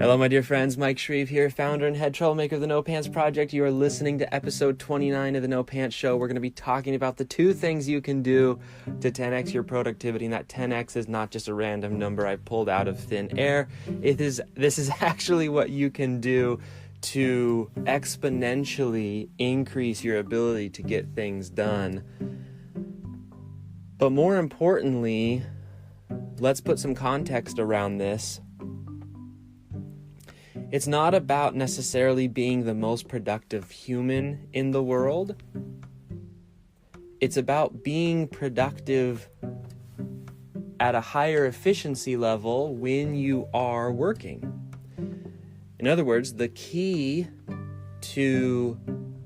Hello, my dear friends. Mike Shreeve here, founder and head troublemaker of the No Pants Project. You are listening to episode 29 of the No Pants Show. We're going to be talking about the 2 things you can do to 10x your productivity. And that 10x is not just a random number I pulled out of thin air. This is actually what you can do to exponentially increase your ability to get things done. But more importantly, let's put some context around this. It's not about necessarily being the most productive human in the world. It's about being productive at a higher efficiency level when you are working. In other words, the key to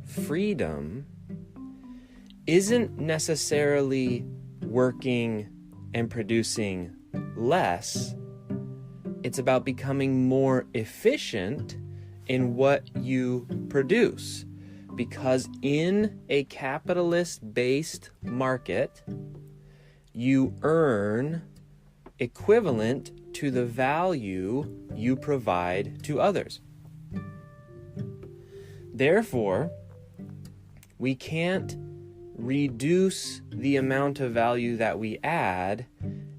freedom isn't necessarily working and producing less. It's about becoming more efficient in what you produce. Because in a capitalist-based market, you earn equivalent to the value you provide to others. Therefore, we can't reduce the amount of value that we add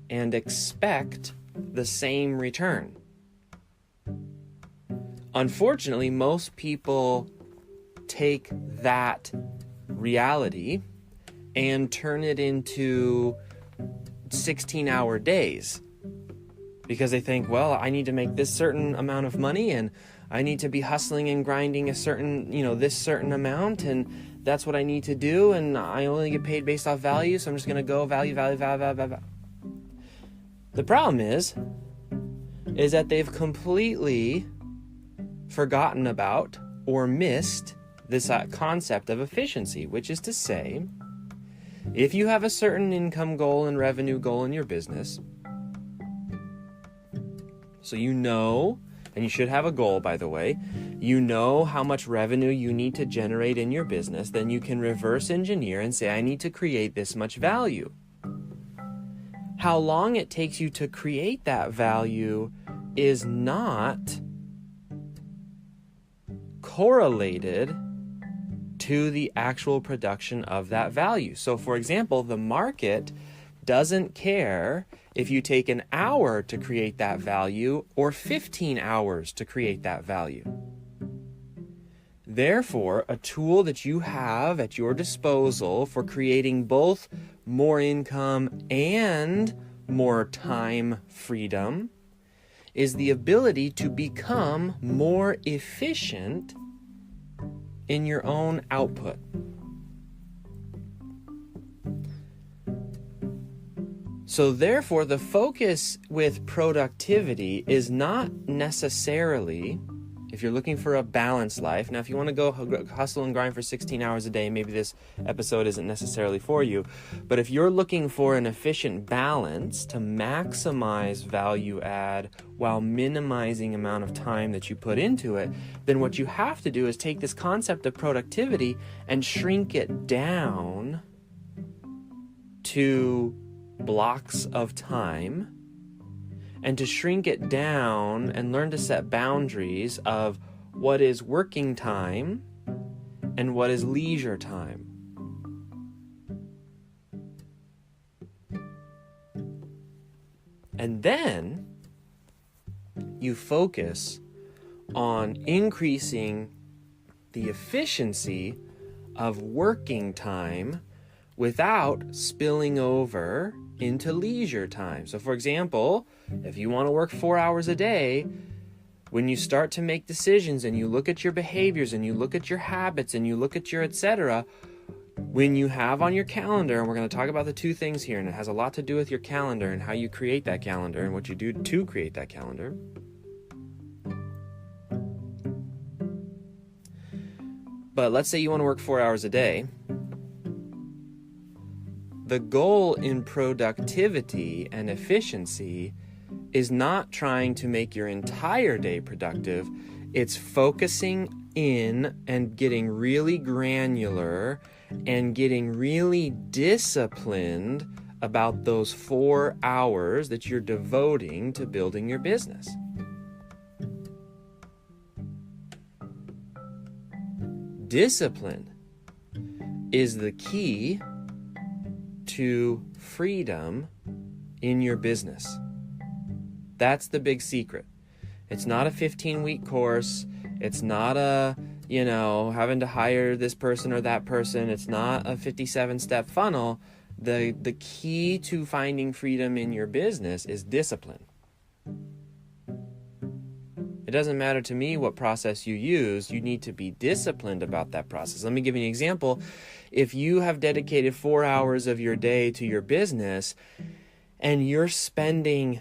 and expect the same return. Unfortunately, most people take that reality and turn it into 16-hour days because they think, well, I need to make this certain amount of money and I need to be hustling and grinding a certain, this certain amount, and that's what I need to do, and I only get paid based off value, so I'm just going to go value. The problem is that they've completely forgotten about or missed this concept of efficiency, which is to say, if you have a certain income goal and revenue goal in your business, so and you should have a goal, by the way, how much revenue you need to generate in your business, then you can reverse engineer and say, I need to create this much value. How long it takes you to create that value is not correlated to the actual production of that value. So, for example, the market doesn't care if you take an hour to create that value or 15 hours to create that value. Therefore, a tool that you have at your disposal for creating both more income and more time freedom is the ability to become more efficient in your own output. So therefore, the focus with productivity is not necessarily, if you're looking for a balanced life. Now, if you want to go hustle and grind for 16 hours a day, maybe this episode isn't necessarily for you. But if you're looking for an efficient balance to maximize value add while minimizing amount of time that you put into it, then what you have to do is take this concept of productivity and shrink it down to blocks of time, and to shrink it down and learn to set boundaries of what is working time and what is leisure time. And then you focus on increasing the efficiency of working time without spilling over into leisure time. So for example, if you want to work 4 hours a day, when you start to make decisions and you look at your behaviors and you look at your habits and you look at your etc., when you have on your calendar, and we're going to talk about the 2 things here, and it has a lot to do with your calendar and how you create that calendar and what you do to create that calendar. But let's say you want to work 4 hours a day. The goal in productivity and efficiency is not trying to make your entire day productive. It's focusing in and getting really granular and getting really disciplined about those 4 hours that you're devoting to building your business. Discipline is the key to freedom in your business. That's the big secret. It's not a 15-week course. It's not a, having to hire this person or that person. It's not a 57-step funnel. The key to finding freedom in your business is discipline. It doesn't matter to me what process you use. You need to be disciplined about that process. Let me give you an example. If you have dedicated 4 hours of your day to your business and you're spending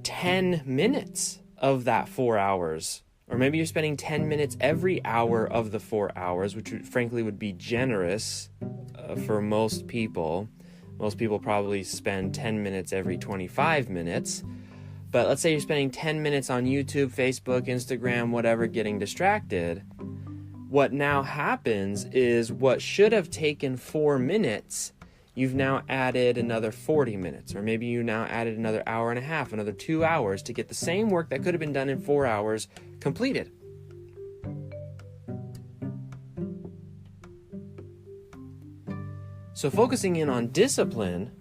10 minutes of that 4 hours, or maybe you're spending 10 minutes every hour of the 4 hours, which frankly would be generous for most people. Most people probably spend 10 minutes every 25 minutes. But let's say you're spending 10 minutes on YouTube, Facebook, Instagram, whatever, getting distracted. What now happens is what should have taken 4 minutes, you've now added another 40 minutes. Or maybe you now added another hour and a half, another 2 hours to get the same work that could have been done in 4 hours completed. So focusing in on discipline,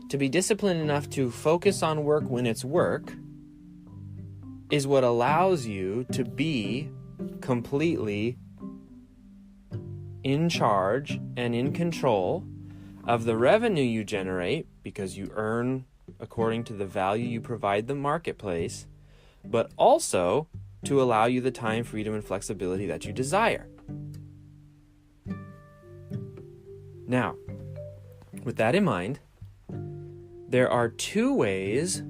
to be disciplined enough to focus on work when it's work, is what allows you to be completely in charge and in control of the revenue you generate, because you earn according to the value you provide the marketplace, but also to allow you the time, freedom, and flexibility that you desire. Now, with that in mind, there are 2 ways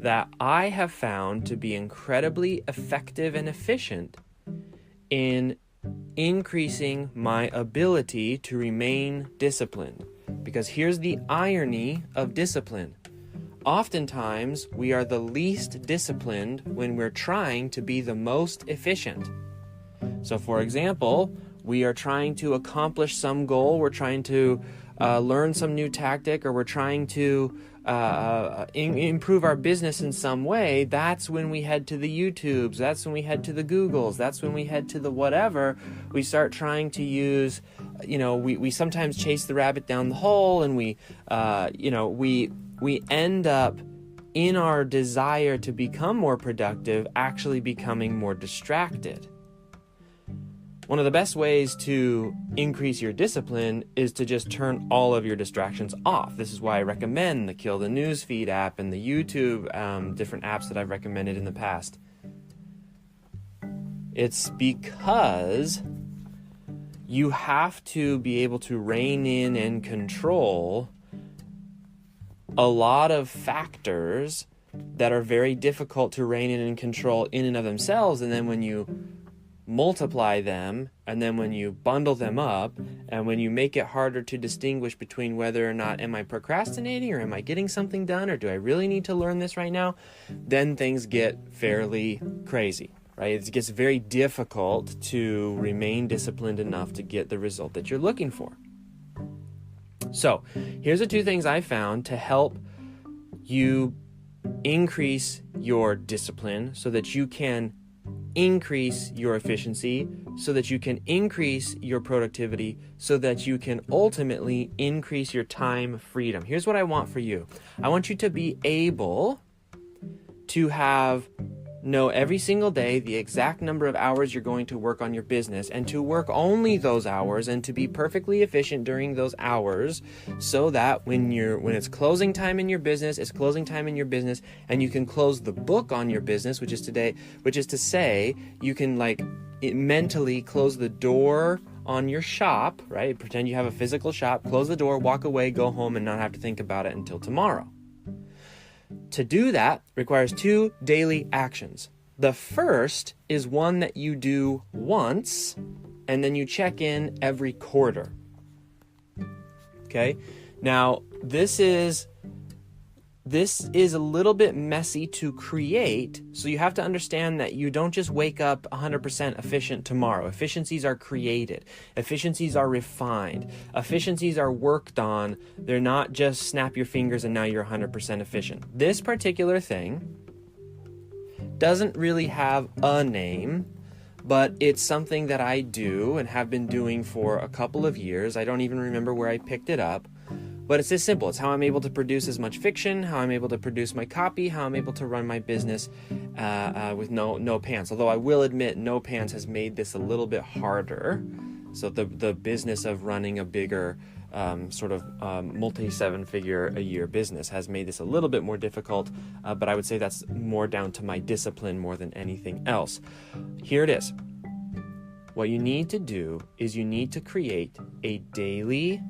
that I have found to be incredibly effective and efficient in increasing my ability to remain disciplined. Because here's the irony of discipline. Oftentimes, we are the least disciplined when we're trying to be the most efficient. So, for example, we are trying to accomplish some goal, we're trying to learn some new tactic, or we're trying to improve our business in some way. That's when we head to the YouTubes, that's when we head to the Googles, that's when we head to the whatever. We start trying to use, we sometimes chase the rabbit down the hole, and we end up, in our desire to become more productive, actually becoming more distracted. One of the best ways to increase your discipline is to just turn all of your distractions off. This is why I recommend the Kill the Newsfeed app and the YouTube, different apps that I've recommended in the past. It's because you have to be able to rein in and control a lot of factors that are very difficult to rein in and control in and of themselves, and then when you multiply them, and then when you bundle them up, and when you make it harder to distinguish between whether or not am I procrastinating, or am I getting something done, or do I really need to learn this right now, then things get fairly crazy, right? It gets very difficult to remain disciplined enough to get the result that you're looking for. So here's the 2 things I found to help you increase your discipline so that you can increase your efficiency, so that you can increase your productivity, so that you can ultimately increase your time freedom. Here's what I want for you. I want you to be able to know every single day the exact number of hours you're going to work on your business, and to work only those hours, and to be perfectly efficient during those hours, so that when it's closing time in your business, it's closing time in your business, and you can close the book on your business, which is to say you can mentally close the door on your shop, right? Pretend you have a physical shop, close the door, walk away, go home, and not have to think about it until tomorrow. To do that requires 2 daily actions. The first is one that you do once, and then you check in every quarter. Okay? Now, this is a little bit messy to create, so you have to understand that you don't just wake up 100% efficient tomorrow. Efficiencies are created. Efficiencies are refined. Efficiencies are worked on. They're not just snap your fingers and now you're 100% efficient. This particular thing doesn't really have a name, but it's something that I do and have been doing for a couple of years. I don't even remember where I picked it up, but it's this simple. It's how I'm able to produce as much fiction, how I'm able to produce my copy, how I'm able to run my business with no pants. Although I will admit, no pants has made this a little bit harder. So the business of running a bigger multi-7-figure a year business has made this a little bit more difficult, but I would say that's more down to my discipline more than anything else. Here it is. What you need to do is you need to create a daily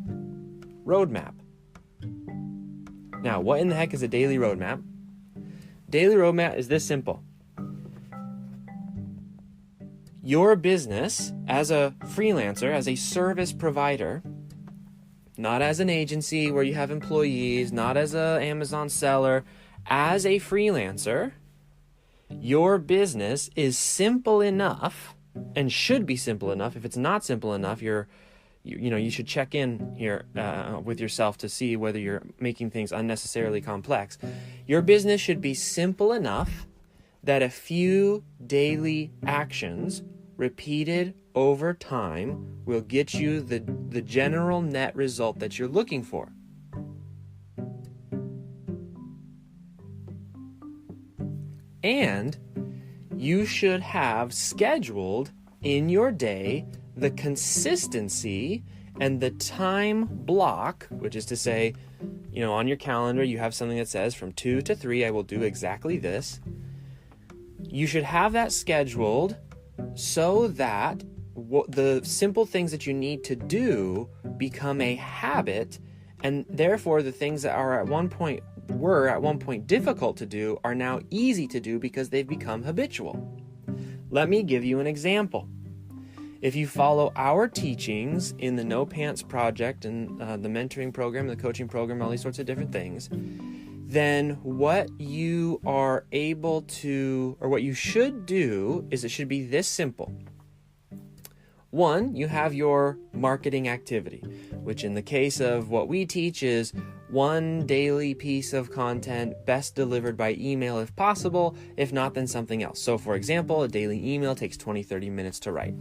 roadmap. Now, what in the heck is a daily roadmap? Daily roadmap is this simple. Your business as a freelancer, as a service provider, not as an agency where you have employees, not as an Amazon seller, as a freelancer, your business is simple enough and should be simple enough. If it's not simple enough, you should check in here with yourself to see whether you're making things unnecessarily complex. Your business should be simple enough that a few daily actions repeated over time will get you the general net result that you're looking for. And you should have scheduled in your day the consistency and the time block, which is to say, on your calendar, you have something that says from 2 to 3, I will do exactly this. You should have that scheduled so that the simple things that you need to do become a habit, and therefore the things that are at one point difficult to do are now easy to do because they've become habitual. Let me give you an example. If you follow our teachings in the No Pants Project and the mentoring program, the coaching program, all these sorts of different things, then what you are able to, or what you should do, is it should be this simple. One, you have your marketing activity, which in the case of what we teach is one daily piece of content best delivered by email if possible. If not, then something else. So for example, a daily email takes 20-30 minutes to write.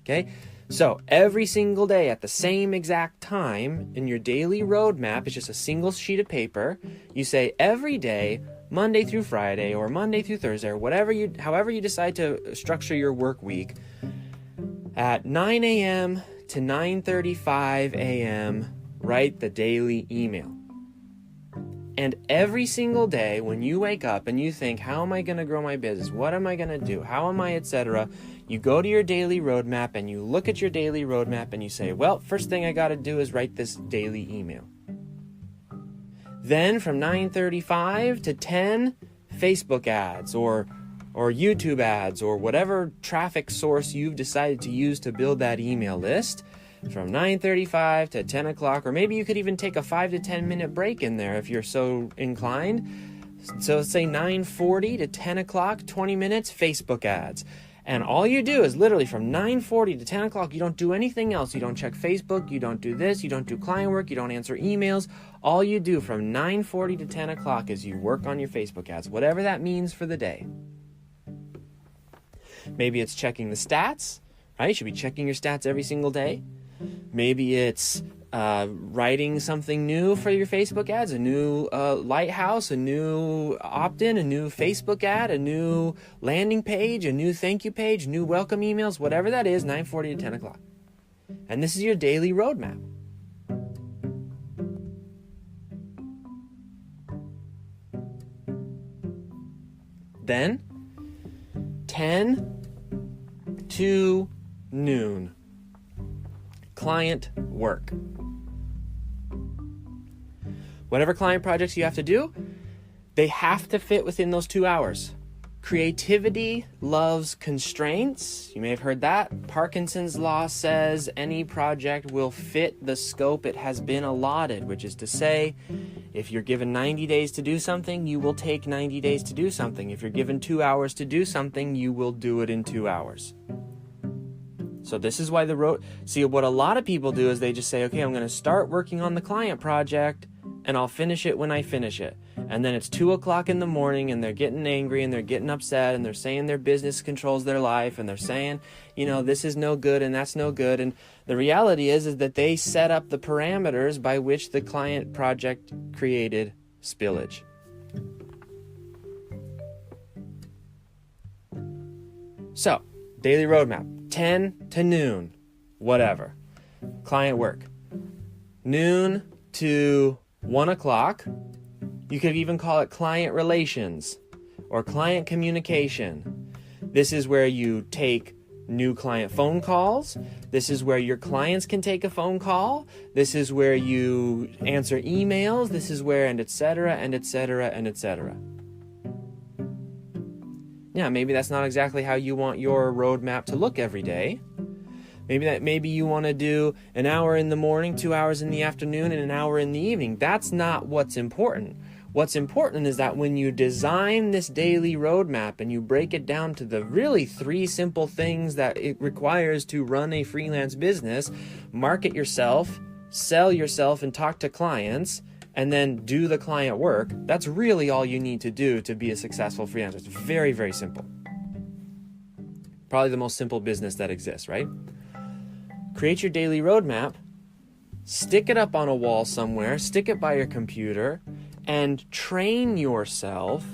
Okay? So every single day at the same exact time in your daily roadmap, it's just a single sheet of paper. You say every day, Monday through Friday or Monday through Thursday or however you decide to structure your work week, at 9 a.m. to 9:35 a.m., write the daily email. And every single day when you wake up and you think, how am I going to grow my business? What am I going to do? How am I, etc.? You go to your daily roadmap and you look at your daily roadmap and you say, well, first thing I got to do is write this daily email. Then from 9:35 to 10, Facebook ads or YouTube ads or whatever traffic source you've decided to use to build that email list. From 9:35 to 10 o'clock, or maybe you could even take a 5 to 10 minute break in there if you're so inclined. So let's say 9:40 to 10 o'clock, 20 minutes, Facebook ads. And all you do is literally from 9:40 to 10 o'clock, you don't do anything else. You don't check Facebook, you don't do this, you don't do client work, you don't answer emails. All you do from 9:40 to 10 o'clock is you work on your Facebook ads, whatever that means for the day. Maybe it's checking the stats, right? You should be checking your stats every single day. Maybe it's writing something new for your Facebook ads, a new lighthouse, a new opt-in, a new Facebook ad, a new landing page, a new thank you page, new welcome emails, whatever that is, 9:40 to 10 o'clock. And this is your daily roadmap. Then, 10 to noon. Client work. Whatever client projects you have to do, they have to fit within those 2 hours. Creativity loves constraints. You may have heard that. Parkinson's law says any project will fit the scope it has been allotted, which is to say, if you're given 90 days to do something, you will take 90 days to do something. If you're given 2 hours to do something, you will do it in 2 hours. So this is why see, what a lot of people do is they just say, okay, I'm going to start working on the client project, and I'll finish it when I finish it. And then it's 2:00 in the morning and they're getting angry and they're getting upset and they're saying their business controls their life and they're saying, this is no good and that's no good. And the reality is that they set up the parameters by which the client project created spillage. So, daily roadmap, 10 to noon, whatever. Client work. Noon to 1:00. You could even call it client relations or client communication. This is where you take new client phone calls. This is where your clients can take a phone call. This is where you answer emails. This is where, and etc., and etc., and etc. Yeah, maybe that's not exactly how you want your roadmap to look every day. Maybe you want to do an hour in the morning, 2 hours in the afternoon, and an hour in the evening. That's not what's important. What's important is that when you design this daily roadmap and you break it down to the really 3 simple things that it requires to run a freelance business, market yourself, sell yourself, and talk to clients, and then do the client work, that's really all you need to do to be a successful freelancer. It's very, very simple. Probably the most simple business that exists, right? Create your daily roadmap, stick it up on a wall somewhere, stick it by your computer, and train yourself,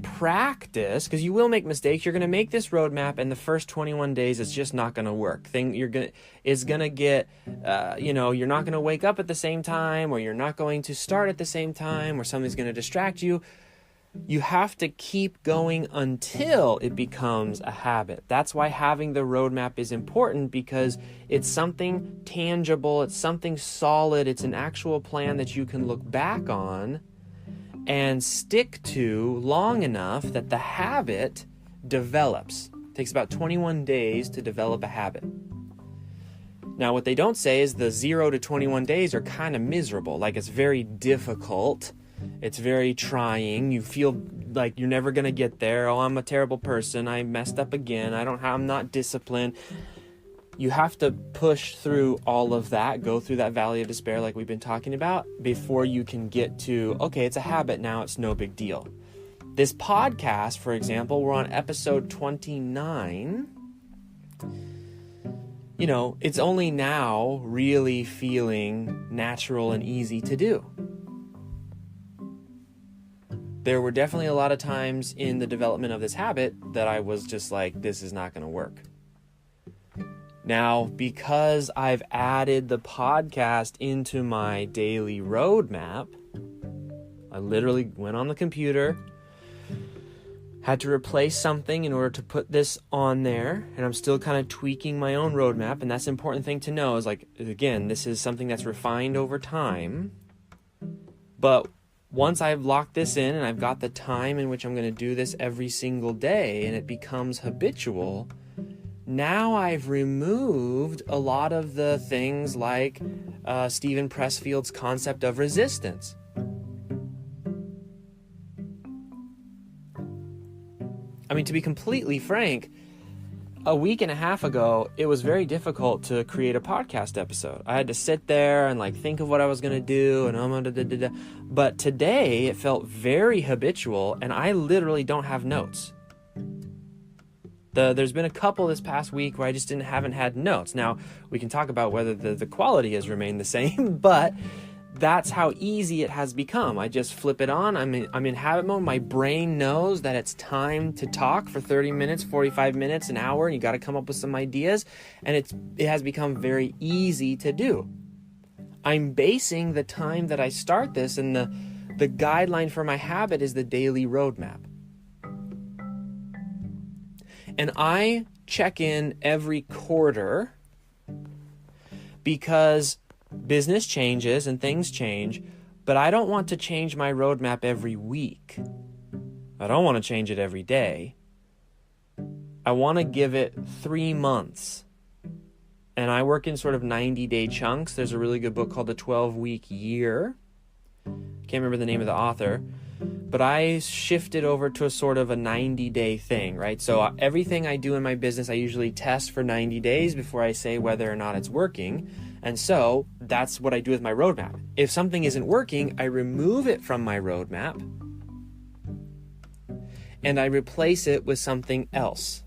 practice, because you will make mistakes. You're going to make this roadmap, and the first 21 days, it's just not going to work. You're not going to wake up at the same time, or you're not going to start at the same time, or something's going to distract you. You have to keep going until it becomes a habit. That's why having the roadmap is important, because it's something tangible, it's something solid, it's an actual plan that you can look back on and stick to long enough that the habit develops. It takes about 21 days to develop a habit. Now, what they don't say is the 0 to 21 days are kind of miserable. Like, it's very difficult. It's very trying. You feel like you're never going to get there. Oh, I'm a terrible person. I messed up again. I'm not disciplined. You have to push through all of that, go through that valley of despair like we've been talking about, before you can get to, okay, it's a habit now, it's no big deal. This podcast, for example, we're on episode 29. It's only now really feeling natural and easy to do. There were definitely a lot of times in the development of this habit that I was just like, this is not going to work. Now, because I've added the podcast into my daily roadmap, I literally went on the computer, had to replace something in order to put this on there, and I'm still kind of tweaking my own roadmap, and that's an important thing to know is, like, again, this is something that's refined over time, but once I've locked this in and I've got the time in which I'm going to do this every single day and it becomes habitual, now I've removed a lot of the things like Stephen Pressfield's concept of resistance. I mean, to be completely frank, a week and a half ago, it was very difficult to create a podcast episode. I had to sit there and think of what I was going to do, and but today it felt very habitual, and I literally don't have notes. There's been a couple this past week where I just haven't had notes. Now, we can talk about whether the quality has remained the same, but that's how easy it has become. I just flip it on. I'm in habit mode. My brain knows that it's time to talk for 30 minutes, 45 minutes, an hour, and you got to come up with some ideas, and it has become very easy to do. I'm basing the time that I start this, and the guideline for my habit is the daily roadmap. And I check in every quarter because business changes and things change, but I don't want to change my roadmap every week. I don't want to change it every day. I want to give it 3 months. And I work in sort of 90-day chunks. There's a really good book called The 12-Week Year. Can't remember the name of the author. But I shifted over to a sort of a 90-day thing, right? So everything I do in my business, I usually test for 90 days before I say whether or not it's working. And so that's what I do with my roadmap. If something isn't working, I remove it from my roadmap and I replace it with something else.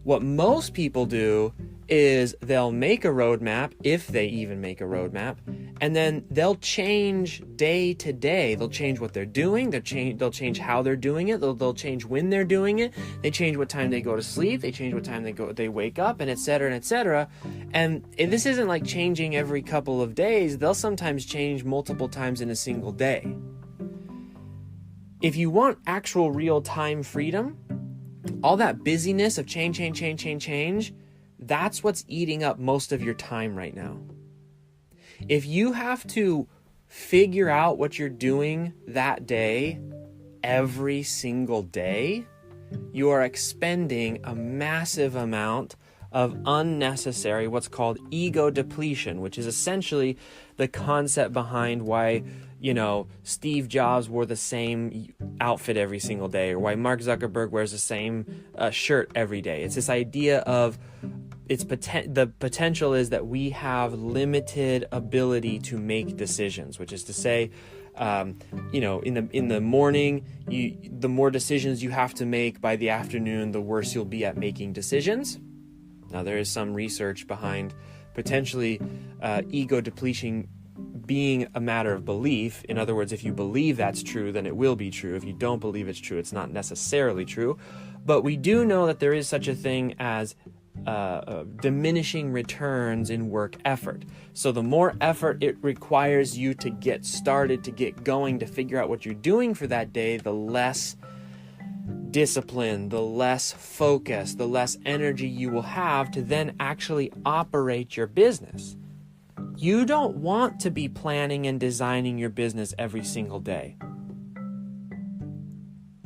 What most people do is they'll make a roadmap, if they even make a roadmap, and then they'll change day to day. They'll change what they're doing. They'll change how they're doing it. They'll change when they're doing it. They change what time they go to sleep. They change what time they wake up, and et cetera, and et cetera. And this isn't like changing every couple of days. They'll sometimes change multiple times in a single day. If you want actual real-time freedom, all that busyness of change, that's what's eating up most of your time right now. If you have to figure out what you're doing that day, every single day, you are expending a massive amount of unnecessary, what's called ego depletion, which is essentially the concept behind why, Steve Jobs wore the same outfit every single day, or why Mark Zuckerberg wears the same shirt every day. It's this idea of the potential is that we have limited ability to make decisions, which is to say, in the morning, the more decisions you have to make, by the afternoon, the worse you'll be at making decisions. Now, there is some research behind potentially ego depletion being a matter of belief. In other words, if you believe that's true, then it will be true. If you don't believe it's true, it's not necessarily true. But we do know that there is such a thing as diminishing returns in work effort. So the more effort it requires you to get started, to get going, to figure out what you're doing for that day, the less discipline, the less focus, the less energy you will have to then actually operate your business. You don't want to be planning and designing your business every single day,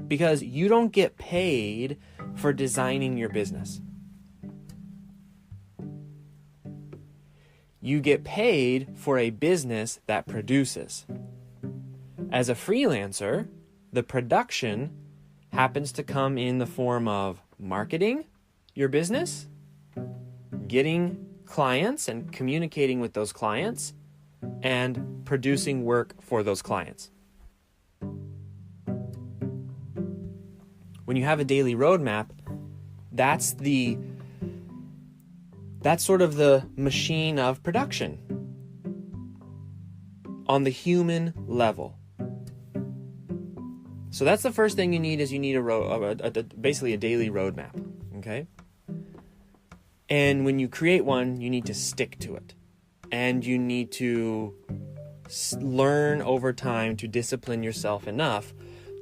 because you don't get paid for designing your business. You get paid for a business that produces. As a freelancer, the production happens to come in the form of marketing your business, getting clients and communicating with those clients, and producing work for those clients. When you have a daily roadmap, that's sort of the machine of production on the human level. So that's the first thing you need, is you need basically a daily roadmap, okay? And when you create one, you need to stick to it. And you need to learn over time to discipline yourself enough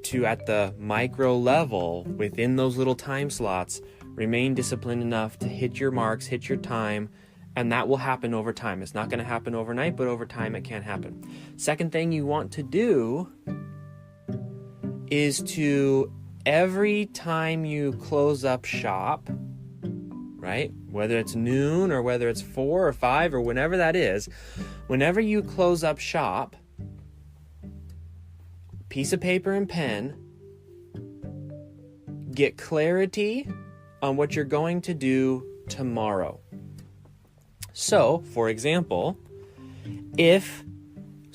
to, at the micro level, within those little time slots, remain disciplined enough to hit your marks, hit your time, and that will happen over time. It's not going to happen overnight, but over time it can happen. Second thing you want to do is to, every time you close up shop, right? Whether it's noon or whether it's 4 or 5 or whenever that is, whenever you close up shop, piece of paper and pen, get clarity on what you're going to do tomorrow. So, for example, if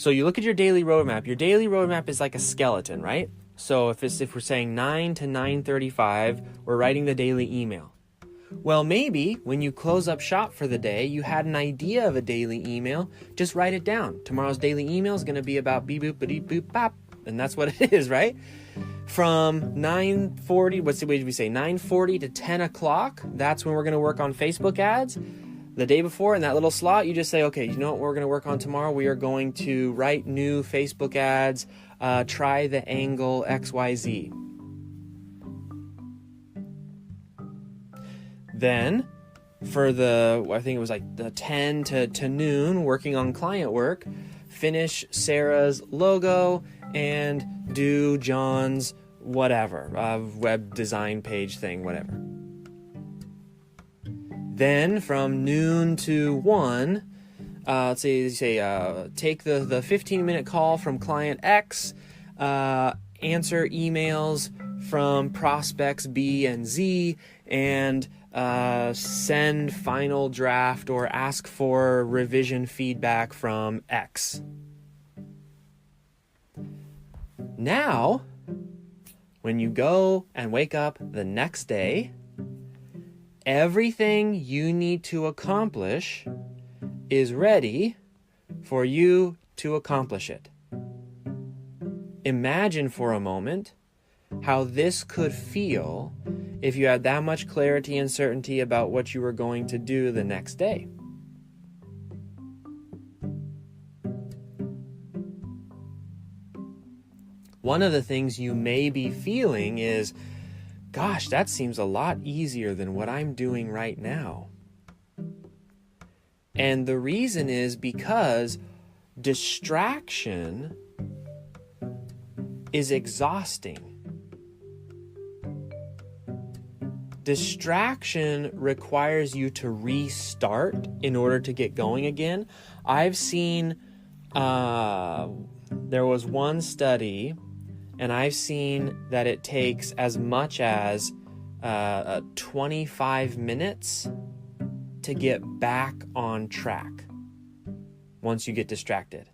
you look at your daily roadmap is like a skeleton, right? So if we're saying 9 to 9:35, we're writing the daily email. Well, maybe when you close up shop for the day, you had an idea of a daily email, just write it down. Tomorrow's daily email is going to be about beep boop ba-dee boop bop, and that's what it is, right? From 9:40, what's the way we say, 9:40 to 10 o'clock, that's when we're going to work on Facebook ads. The day before, in that little slot, you just say, okay, you know what we're going to work on tomorrow? We are going to write new Facebook ads, try the angle XYZ. Then, for I think it was like the 10 to noon, working on client work, finish Sarah's logo and do John's whatever, web design page thing, whatever. Then from noon to 1, let's say take the 15-minute call from client X, answer emails from prospects B and Z, and send final draft or ask for revision feedback from X. Now, when you go and wake up the next day, everything you need to accomplish is ready for you to accomplish it. Imagine for a moment how this could feel if you had that much clarity and certainty about what you were going to do the next day. One of the things you may be feeling is, gosh, that seems a lot easier than what I'm doing right now. And the reason is because distraction is exhausting. Distraction requires you to restart in order to get going again. I've seen, there was one study, and I've seen that it takes as much as 25 minutes to get back on track once you get distracted.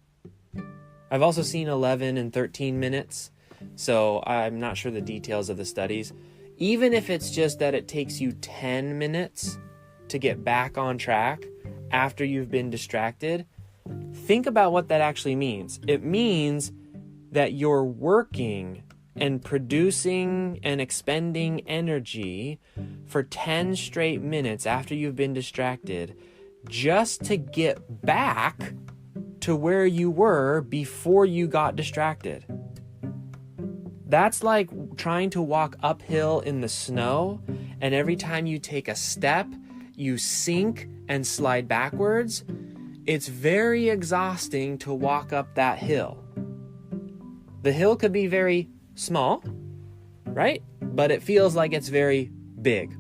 I've also seen 11 and 13 minutes, so I'm not sure the details of the studies. Even if it's just that it takes you 10 minutes to get back on track after you've been distracted, think about what that actually means. It means that you're working and producing and expending energy for 10 straight minutes after you've been distracted just to get back to where you were before you got distracted. That's like trying to walk uphill in the snow, and every time you take a step, you sink and slide backwards. It's very exhausting to walk up that hill. The hill could be very small, right? But it feels like it's very big.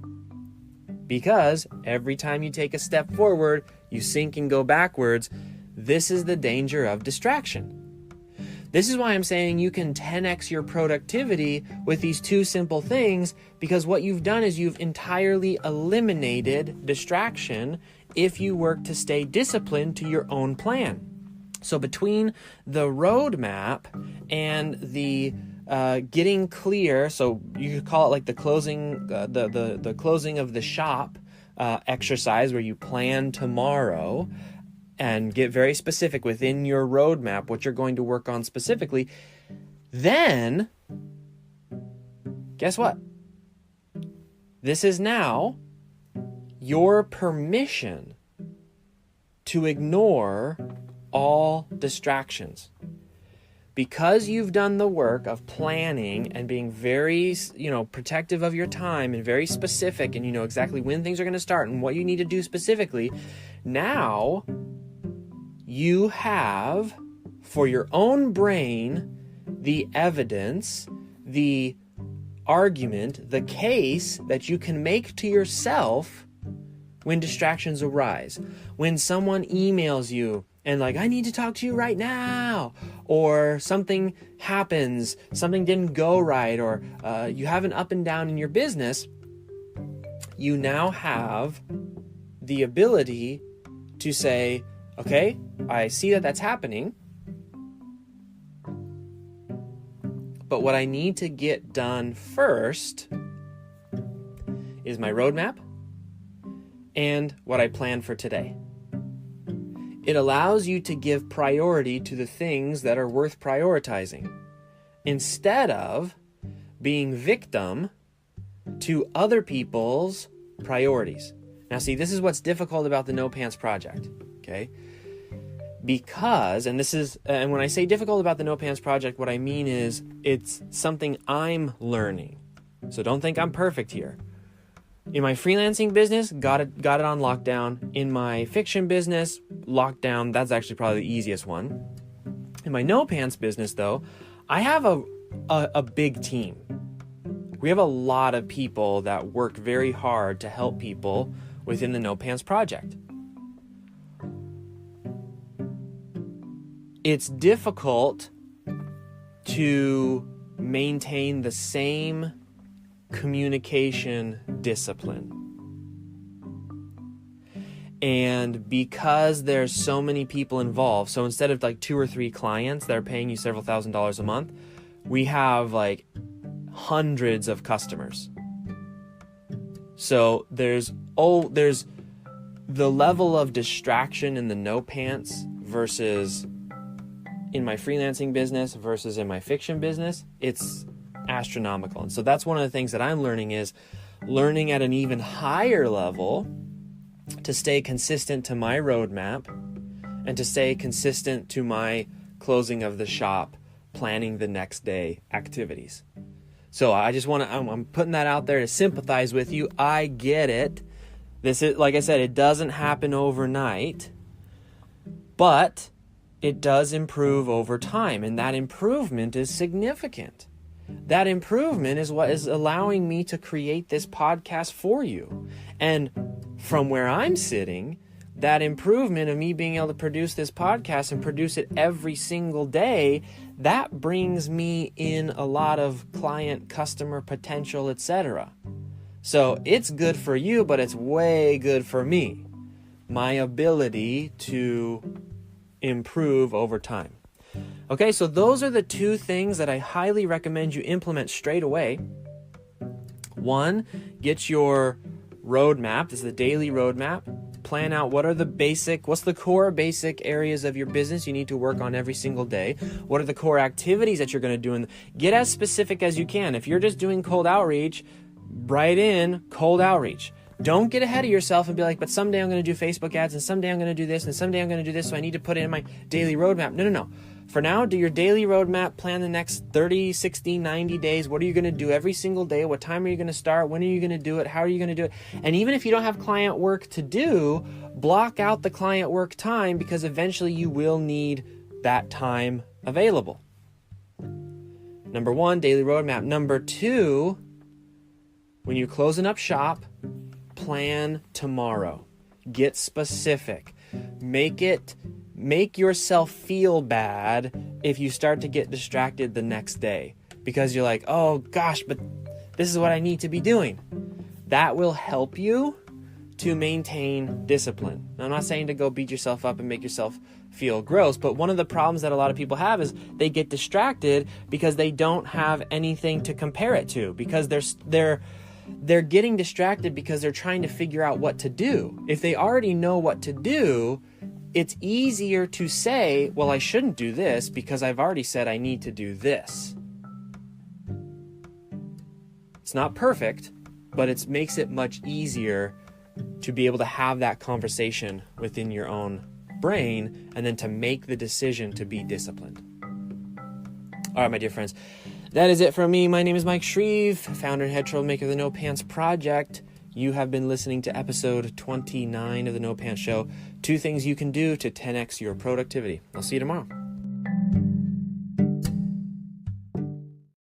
Because every time you take a step forward, you sink and go backwards. This is the danger of distraction. This is why I'm saying you can 10x your productivity with these two simple things, because what you've done is you've entirely eliminated distraction if you work to stay disciplined to your own plan. So between the roadmap and the getting clear, so you could call it like the closing, the closing of the shop exercise where you plan tomorrow and get very specific within your roadmap what you're going to work on specifically, then guess what? This is now your permission to ignore all distractions. Because you've done the work of planning and being very, protective of your time and very specific, and you know exactly when things are going to start and what you need to do specifically, now you have, for your own brain, the evidence, the argument, the case that you can make to yourself when distractions arise. When someone emails you and like, I need to talk to you right now, or something happens, something didn't go right, or you have an up and down in your business, you now have the ability to say, okay, I see that that's happening, but what I need to get done first is my roadmap and what I plan for today. It allows you to give priority to the things that are worth prioritizing, instead of being victim to other people's priorities. Now, see, this is what's difficult about the No Pants Project, okay? Because, and when I say difficult about the No Pants Project, what I mean is it's something I'm learning. So don't think I'm perfect here. In my freelancing business, got it on lockdown. In my fiction business, lockdown, that's actually probably the easiest one. In my No Pants business, though, I have a big team. We have a lot of people that work very hard to help people within the No Pants Project. It's difficult to maintain the same communication discipline. And because there's so many people involved, so instead of like 2 or 3 clients that are paying you several $1,000s a month, we have like hundreds of customers. So there's the level of distraction in the no pants versus in my freelancing business versus in my fiction business, it's astronomical. And so that's one of the things that I'm learning is learning at an even higher level to stay consistent to my roadmap and to stay consistent to my closing of the shop, planning the next day activities. So I just want to, I'm putting that out there to sympathize with you. I get it. This is, like I said, it doesn't happen overnight, but it does improve over time. And that improvement is significant. That improvement is what is allowing me to create this podcast for you. And from where I'm sitting, that improvement of me being able to produce this podcast and produce it every single day, that brings me in a lot of client, customer potential, etc. So it's good for you, but it's way good for me. My ability to improve over time. Okay, so those are the 2 things that I highly recommend you implement straight away. 1, get your roadmap. This is the daily roadmap. Plan out what's the core basic areas of your business you need to work on every single day. What are the core activities that you're going to do? And get as specific as you can. If you're just doing cold outreach, write in cold outreach. Don't get ahead of yourself and be like, but someday I'm going to do Facebook ads and someday I'm going to do this and someday I'm going to do this, so I need to put it in my daily roadmap. No. For now, do your daily roadmap, plan the next 30, 60, 90 days. What are you going to do every single day? What time are you going to start? When are you going to do it? How are you going to do it? And even if you don't have client work to do, block out the client work time, because eventually you will need that time available. Number 1, daily roadmap. Number 2, when you're closing up shop, plan tomorrow. Get specific. Make yourself feel bad if you start to get distracted the next day, because you're like, oh gosh, but this is what I need to be doing. That will help you to maintain discipline. Now, I'm not saying to go beat yourself up and make yourself feel gross, but one of the problems that a lot of people have is they get distracted because they don't have anything to compare it to, because they're getting distracted because they're trying to figure out what to do. If they already know what to do, it's easier to say, well, I shouldn't do this because I've already said I need to do this. It's not perfect, but it makes it much easier to be able to have that conversation within your own brain and then to make the decision to be disciplined. All right, my dear friends, that is it from me. My name is Mike Shreeve, founder and head troublemaker of the No Pants Project. You have been listening to episode 29 of the No Pants Show. 2 things you can do to 10x your productivity. I'll see you tomorrow.